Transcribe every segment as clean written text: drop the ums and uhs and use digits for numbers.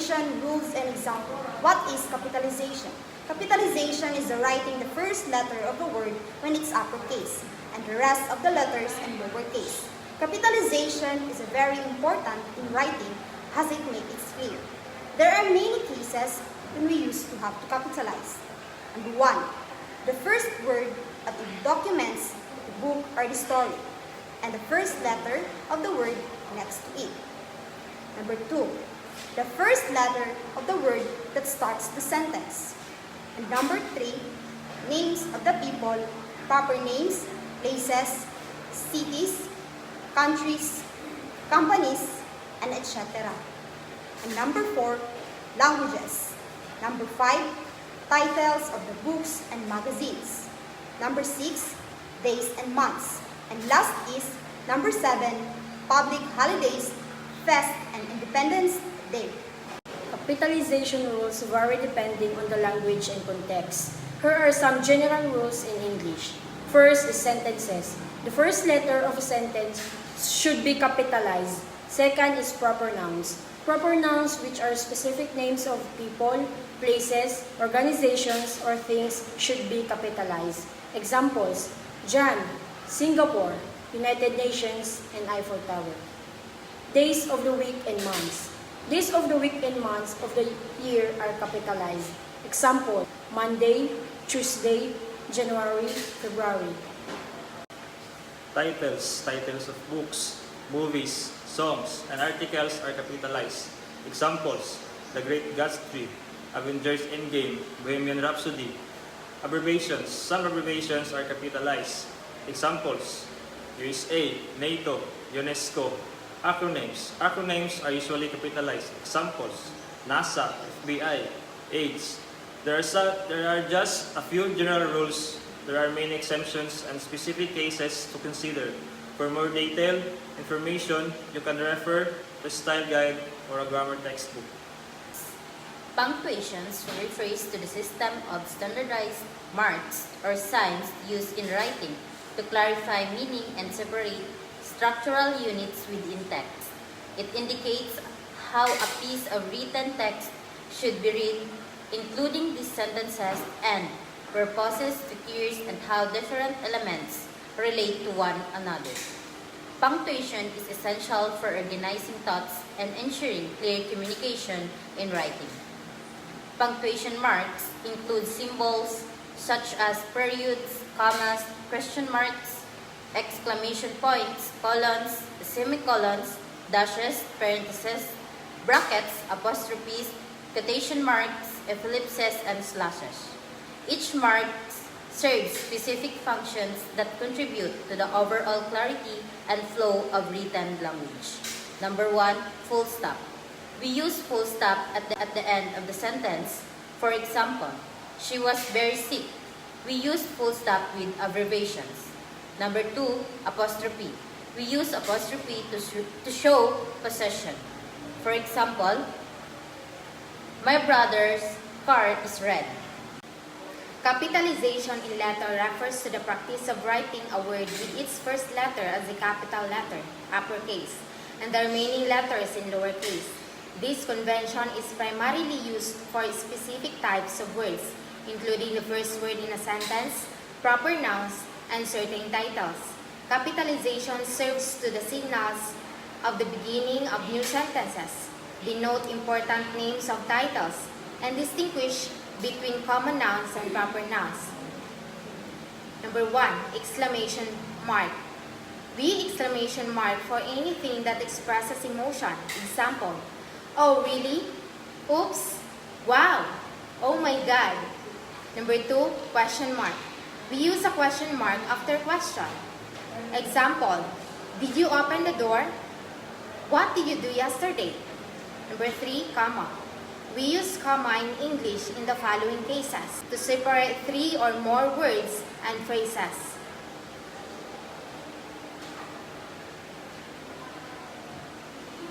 Capitalization, rules, and example. What is capitalization? Capitalization is the writing the first letter of a word when it's uppercase, and the rest of the letters in lowercase. Capitalization is very important in writing as it makes it clear. There are many cases when we used to have to capitalize. Number 1, the first word of the documents, the book, or the story, and the first letter of the word next to it. Number 2, the first letter of the word that starts the sentence. And number 3, names of the people, proper names, places, cities, countries, companies, and etc. And number 4, languages. Number 5, titles of the books and magazines. Number 6, days and months. And last is number 7, public holidays, fest, and Independence Day. Capitalization rules vary depending on the language and context. Here are some general rules in English. First is sentences. The first letter of a sentence should be capitalized. Second is proper nouns. Proper nouns, which are specific names of people, places, organizations, or things, should be capitalized. Examples: Jan, Singapore, United Nations, and Eiffel Tower. Days of the week and months. Days of the week and months of the year are capitalized. Example: Monday, Tuesday, January, February. Titles of books, movies, songs, and articles are capitalized. Examples: The Great Gatsby, Avengers Endgame, Bohemian Rhapsody. Abbreviations. Some abbreviations are capitalized. Examples: USA, NATO, UNESCO. Acronyms. Acronyms are usually capitalized. Examples: NASA, FBI, AIDS. There are just a few general rules. There are many exemptions and specific cases to consider. For more detailed information, you can refer to Style Guide or a grammar textbook. Punctuations refers to the system of standardized marks or signs used in writing to clarify meaning and separate structural units within text. It indicates how a piece of written text should be read, including these sentences and purposes, figures, and how different elements relate to one another. Punctuation is essential for organizing thoughts and ensuring clear communication in writing. Punctuation marks include symbols such as periods, commas, question marks, exclamation points, colons, semicolons, dashes, parentheses, brackets, apostrophes, quotation marks, ellipses, and slashes. Each mark serves specific functions that contribute to the overall clarity and flow of written language. Number 1, full stop. We use full stop at the end of the sentence. For example, she was very sick. We use full stop with abbreviations. Number 2, apostrophe. We use apostrophe to show possession. For example, my brother's car is red. Capitalization in letter refers to the practice of writing a word with its first letter as a capital letter, uppercase, and the remaining letters in lowercase. This convention is primarily used for specific types of words, including the first word in a sentence, proper nouns, and certain titles. Capitalization serves to the signals of the beginning of new sentences, denote important names of titles, and distinguish between common nouns and proper nouns. Number 1, exclamation mark. We exclamation mark for anything that expresses emotion. Example: oh really? Oops! Wow! Oh my God! Number 2, question mark. We use a question mark after question. Example: did you open the door? What did you do yesterday? Number 3, comma. We use comma in English in the following cases to separate 3 or more words and phrases.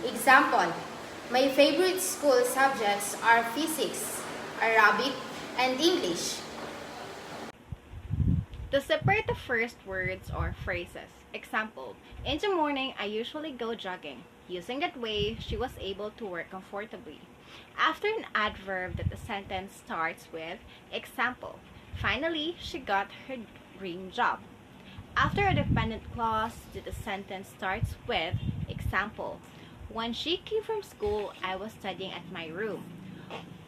Example: my favorite school subjects are physics, Arabic, and English. To separate the first words or phrases. Example: in the morning, I usually go jogging. Using that way, she was able to work comfortably. After an adverb that the sentence starts with, example, finally, she got her dream job. After a dependent clause that the sentence starts with, example, when she came from school, I was studying at my room.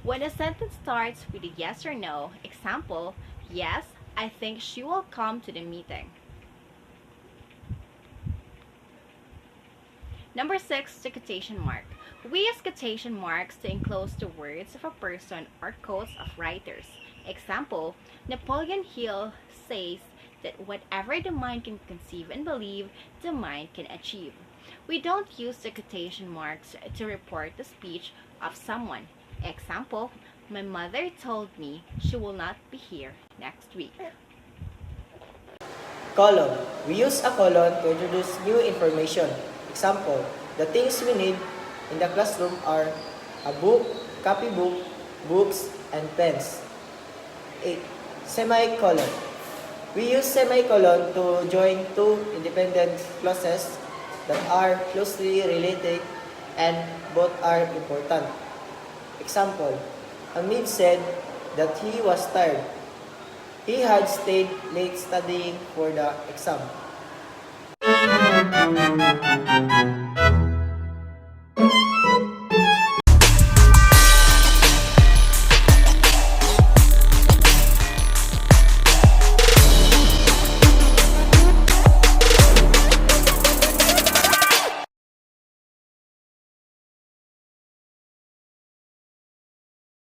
When a sentence starts with a yes or no, example, yes, I think she will come to the meeting. Number 6, the quotation mark. We use quotation marks to enclose the words of a person or quotes of writers. Example, Napoleon Hill says that whatever the mind can conceive and believe, the mind can achieve. We don't use the quotation marks to report the speech of someone. Example, my mother told me she will not be here next week. Colon. We use a colon to introduce new information. Example, the things we need in the classroom are a book, copybook, books, and pens. 8. Semicolon. We use semicolon to join two independent clauses that are closely related and both are important. Example, Hamid said that he was tired. He had stayed late studying for the exam.